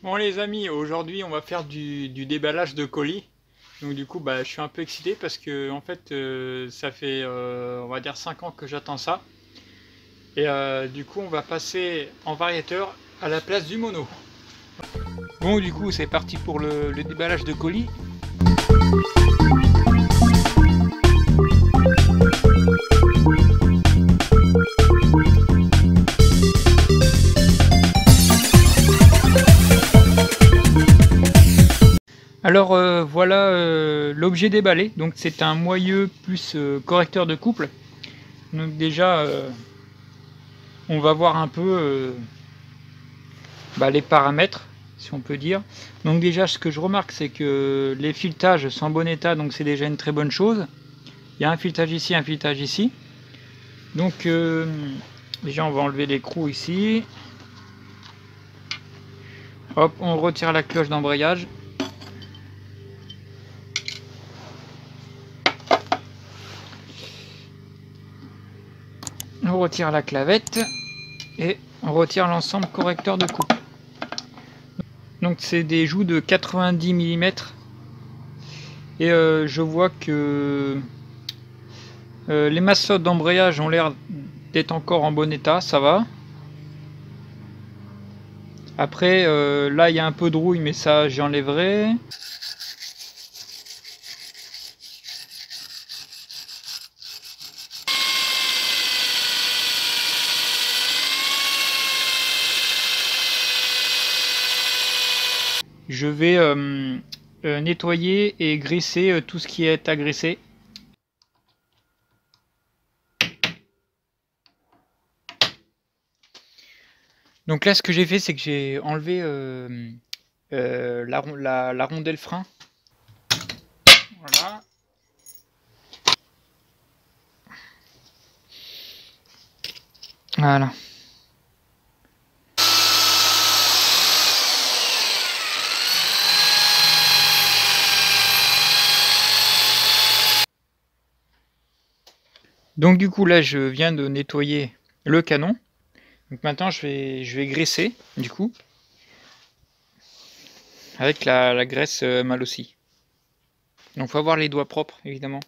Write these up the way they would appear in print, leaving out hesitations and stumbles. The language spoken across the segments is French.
Bon les amis, aujourd'hui on va faire du déballage de colis. Donc du coup je suis un peu excité parce que en fait ça fait on va dire 5 ans que j'attends ça. Et du coup on va passer en variateur à la place du mono. Bon du coup c'est parti pour le déballage de colis. Alors voilà l'objet déballé, donc c'est un moyeu plus correcteur de couple. Donc déjà on va voir un peu les paramètres, si on peut dire. Donc déjà ce que je remarque c'est que les filetages sont en bon état, donc c'est déjà une très bonne chose. Il y a un filetage ici, un filetage ici. Donc déjà on va enlever l'écrou ici. Hop, on retire la cloche d'embrayage. On retire la clavette et on retire l'ensemble correcteur de couple. Donc c'est des joues de 90 mm et je vois que les massottes d'embrayage ont l'air d'être encore en bon état, ça va. Après là il y a un peu de rouille mais ça j'enlèverai. Je vais nettoyer et graisser tout ce qui est à graisser. Donc là ce que j'ai fait c'est que j'ai enlevé la rondelle frein. Voilà. Voilà. Donc du coup là je viens de nettoyer le canon. Donc maintenant je vais graisser du coup avec la graisse mal aussi. Donc faut avoir les doigts propres évidemment.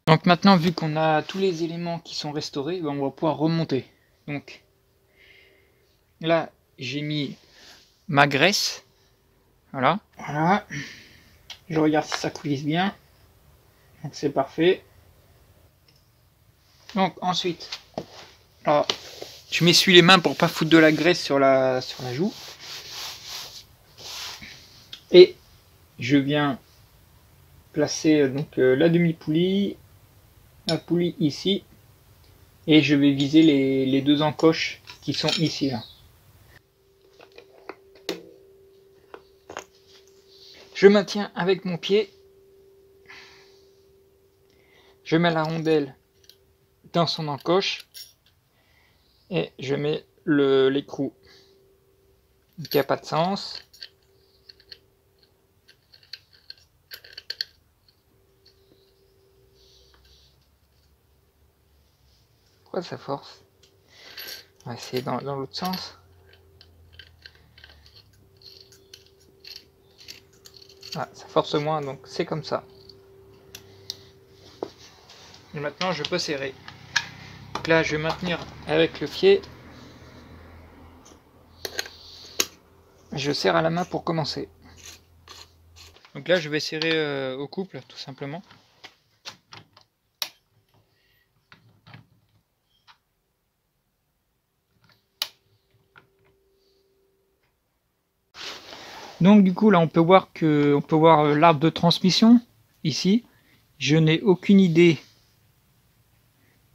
Donc maintenant vu qu'on a tous les éléments qui sont restaurés, on va pouvoir remonter. Donc là j'ai mis ma graisse. Voilà. Voilà. Je regarde si ça coulisse bien. Donc c'est parfait. Donc ensuite, alors, je m'essuie les mains pour pas foutre de la graisse sur la joue. Et je viens placer donc la demi-poulie, la poulie ici. Et je vais viser les deux encoches qui sont ici là. Je maintiens avec mon pied. Je mets la rondelle dans son encoche. Et je mets l'écrou qui n'a pas de sens. Pourquoi ça force? On va essayer dans l'autre sens. Ah, ça force moins, donc c'est comme ça. Et maintenant je peux serrer. Donc là je vais maintenir avec le pied. Je serre à la main pour commencer. Donc là je vais serrer au couple tout simplement. Donc du coup là on peut voir l'arbre de transmission ici. Je n'ai aucune idée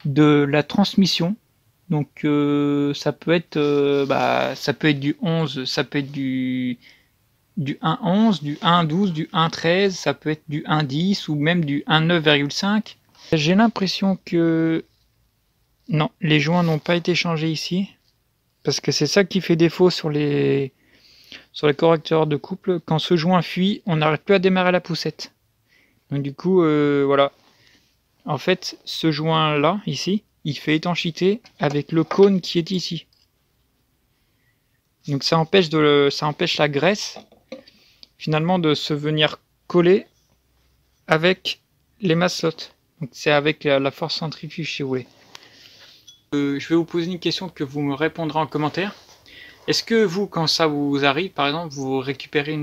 de la transmission. Donc ça peut être du 11, ça peut être du 1.11, du 1.12, du 1.13, ça peut être du 1.10 ou même du 1.9,5. J'ai l'impression que non, les joints n'ont pas été changés ici. Parce que c'est ça qui fait défaut sur les correcteurs de couple. Quand ce joint fuit, on n'arrive plus à démarrer la poussette. Donc du coup, voilà. En fait, ce joint là, ici, il fait étanchéité avec le cône qui est ici. Donc ça empêche la graisse finalement de se venir coller avec les masselottes. Donc c'est avec la force centrifuge si vous voulez. Je vais vous poser une question que vous me répondrez en commentaire. Est-ce que vous, quand ça vous arrive, par exemple, vous récupérez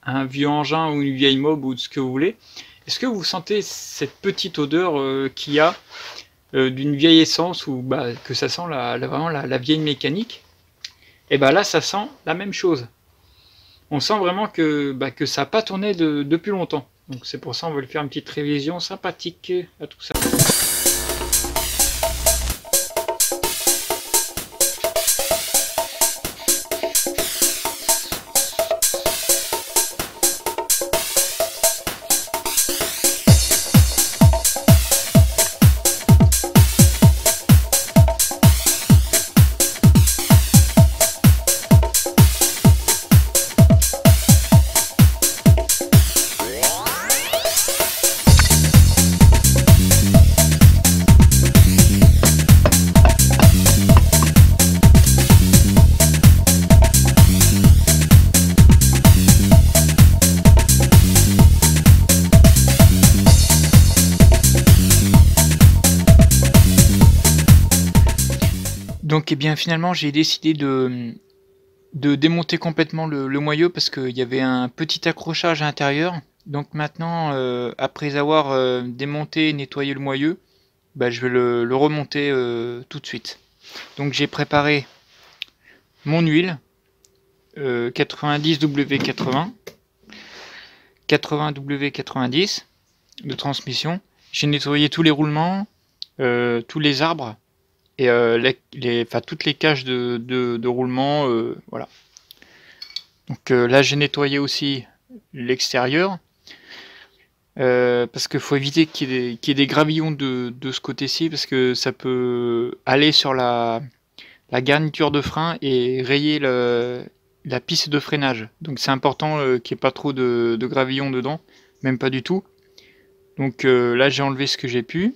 un vieux engin ou une vieille mob ou ce que vous voulez, est-ce que vous sentez cette petite odeur qu'il y a d'une vieille essence ou que ça sent vraiment la vieille mécanique? Et là, ça sent la même chose. On sent vraiment que ça n'a pas tourné depuis longtemps. Donc c'est pour ça on va lui faire une petite révision sympathique à tout ça. Donc bien finalement j'ai décidé de démonter complètement le moyeu parce qu'il y avait un petit accrochage à l'intérieur. Donc maintenant après avoir démonté et nettoyé le moyeu, je vais le remonter tout de suite. Donc j'ai préparé mon huile 90W80, 80W90 de transmission. J'ai nettoyé tous les roulements, tous les arbres et toutes les cages de roulement, voilà. Donc là j'ai nettoyé aussi l'extérieur parce qu'il faut éviter qu'il y ait des gravillons de ce côté-ci parce que ça peut aller sur la garniture de frein et rayer la piste de freinage. Donc c'est important qu'il n'y ait pas trop de gravillons dedans, même pas du tout. Donc là j'ai enlevé ce que j'ai pu.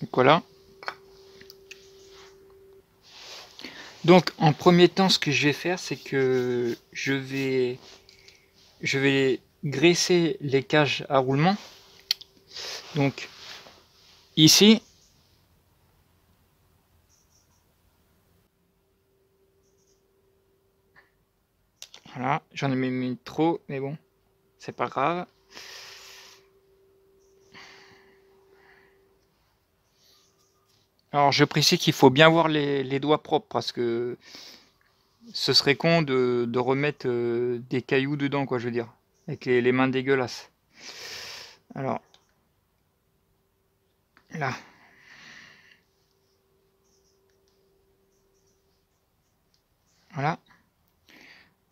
Donc voilà. Donc en premier temps ce que je vais faire c'est que je vais graisser les cages à roulement. Donc ici voilà, j'en ai mis trop mais bon c'est pas grave. Alors je précise qu'il faut bien voir les doigts propres parce que ce serait con de remettre des cailloux dedans, quoi, je veux dire, avec les mains dégueulasses. Alors, là. Voilà.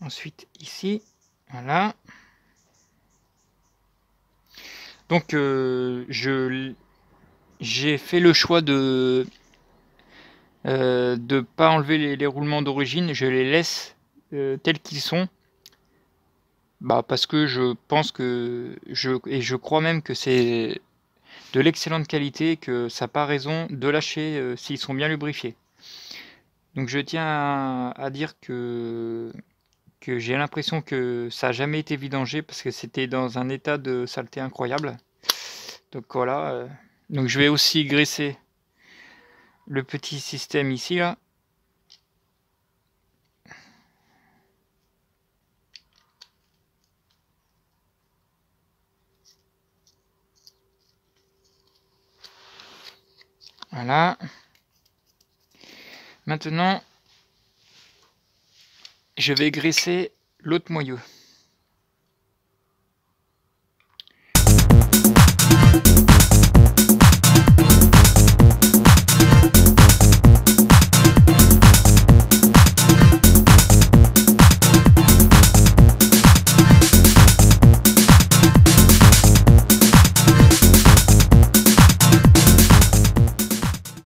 Ensuite, ici. Voilà. Donc, j'ai fait le choix de pas enlever les roulements d'origine. Je les laisse tels qu'ils sont. Parce que je pense que je crois même que c'est de l'excellente qualité, que ça n'a pas raison de lâcher s'ils sont bien lubrifiés. Donc je tiens à dire que j'ai l'impression que ça n'a jamais été vidangé parce que c'était dans un état de saleté incroyable. Donc voilà. Donc je vais aussi graisser le petit système ici là. Voilà. Maintenant, je vais graisser l'autre moyeu.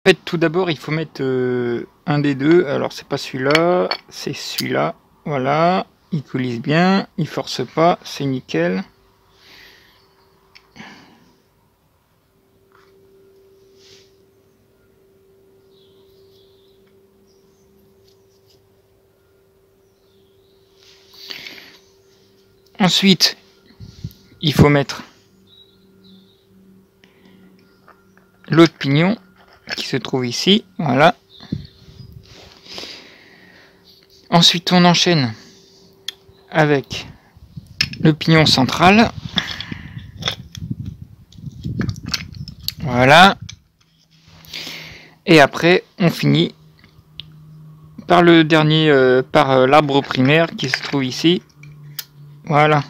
En fait, tout d'abord, il faut mettre un des deux. Alors, c'est pas celui-là, c'est celui-là. Voilà, il coulisse bien, il force pas, c'est nickel. Ensuite, il faut mettre l'autre pignon qui se trouve ici, voilà. Ensuite, on enchaîne avec le pignon central, voilà. Et après, on finit par le dernier, par l'arbre primaire qui se trouve ici, voilà.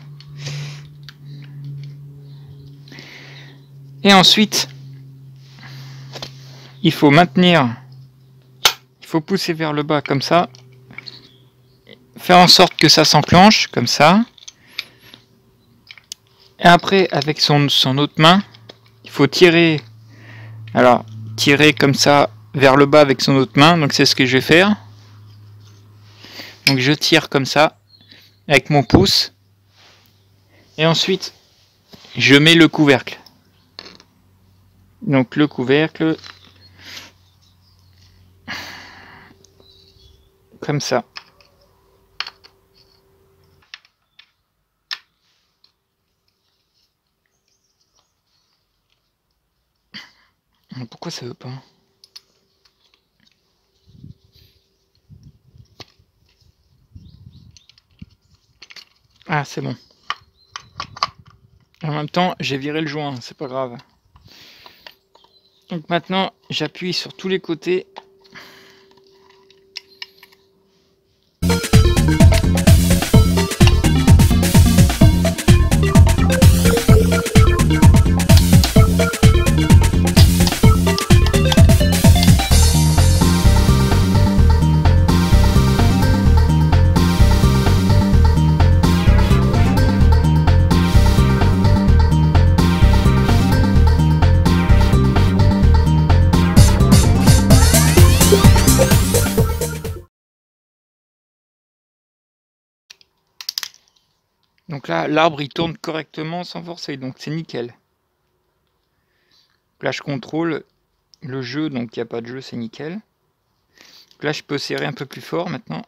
Et ensuite, il faut maintenir, il faut pousser vers le bas comme ça, faire en sorte que ça s'enclenche comme ça. Et après, avec son autre main, il faut tirer, alors tirer comme ça vers le bas avec son autre main. Donc c'est ce que je vais faire. Donc je tire comme ça avec mon pouce. Et ensuite, je mets le couvercle. Donc le couvercle, comme ça. Pourquoi ça veut pas? Ah, c'est bon. En même temps, j'ai viré le joint, c'est pas grave. Donc maintenant, j'appuie sur tous les côtés. Donc là, l'arbre il tourne correctement sans forcer, donc c'est nickel. Donc là, je contrôle le jeu, donc il n'y a pas de jeu, c'est nickel. Donc là, je peux serrer un peu plus fort maintenant.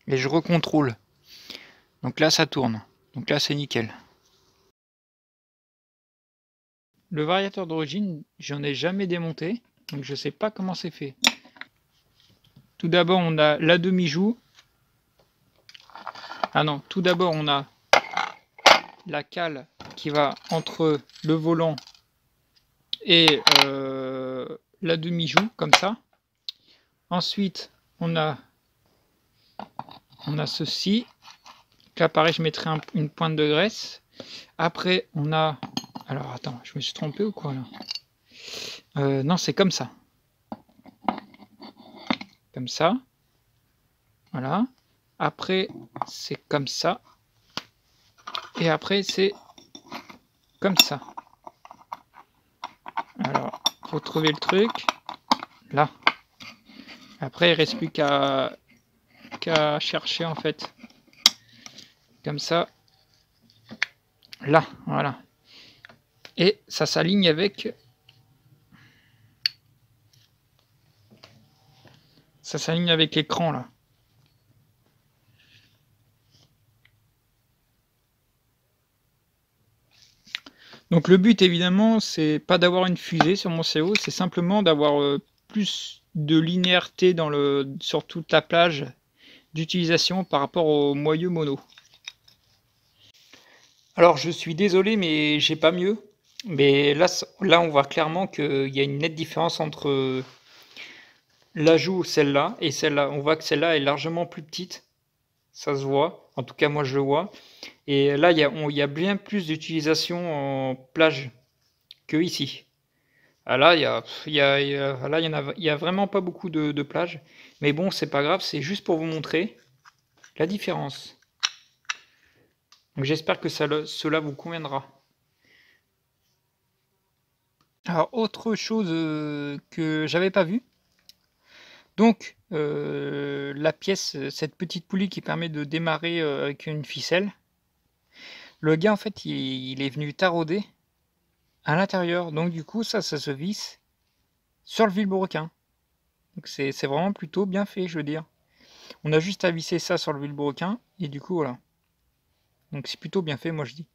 Et je recontrôle. Donc là, ça tourne. Donc là, c'est nickel. Le variateur d'origine, j'en ai jamais démonté, donc je sais pas comment c'est fait. Tout d'abord, on a la demi-joue. Ah non, tout d'abord, on a la cale qui va entre le volant et la demi-joue, comme ça. Ensuite, on a ceci. Là, pareil, je mettrai une pointe de graisse. Après, on a... Alors, attends, je me suis trompé ou quoi, là? Non, c'est comme ça. Comme ça. Voilà. Après, c'est comme ça. Et après, c'est comme ça. Alors, faut trouver le truc. Là. Après, il reste plus qu'à chercher, en fait. Comme ça. Là, voilà. Et ça s'aligne avec... Ça s'aligne avec l'écran, là. Donc le but, évidemment, c'est pas d'avoir une fusée sur mon CO, c'est simplement d'avoir plus de linéarité sur toute la plage d'utilisation par rapport au moyeu mono. Alors je suis désolé, mais j'ai pas mieux. Mais là, on voit clairement qu'il y a une nette différence entre l'ajout, celle-là, et celle-là. On voit que celle-là est largement plus petite. Ça se voit. En tout cas, moi, je le vois. Et là, il y a bien plus d'utilisation en plage que ici. Ah là, il y a vraiment pas beaucoup de plages. Mais bon, c'est pas grave. C'est juste pour vous montrer la différence. Donc, j'espère que cela vous conviendra. Alors, autre chose que j'avais pas vu. Donc, la pièce, cette petite poulie qui permet de démarrer avec une ficelle. Le gars, en fait, il est venu tarauder à l'intérieur. Donc, du coup, ça se visse sur le vilebrequin. Donc c'est vraiment plutôt bien fait, je veux dire. On a juste à visser ça sur le vilebrequin, et du coup voilà. Donc c'est plutôt bien fait, moi je dis.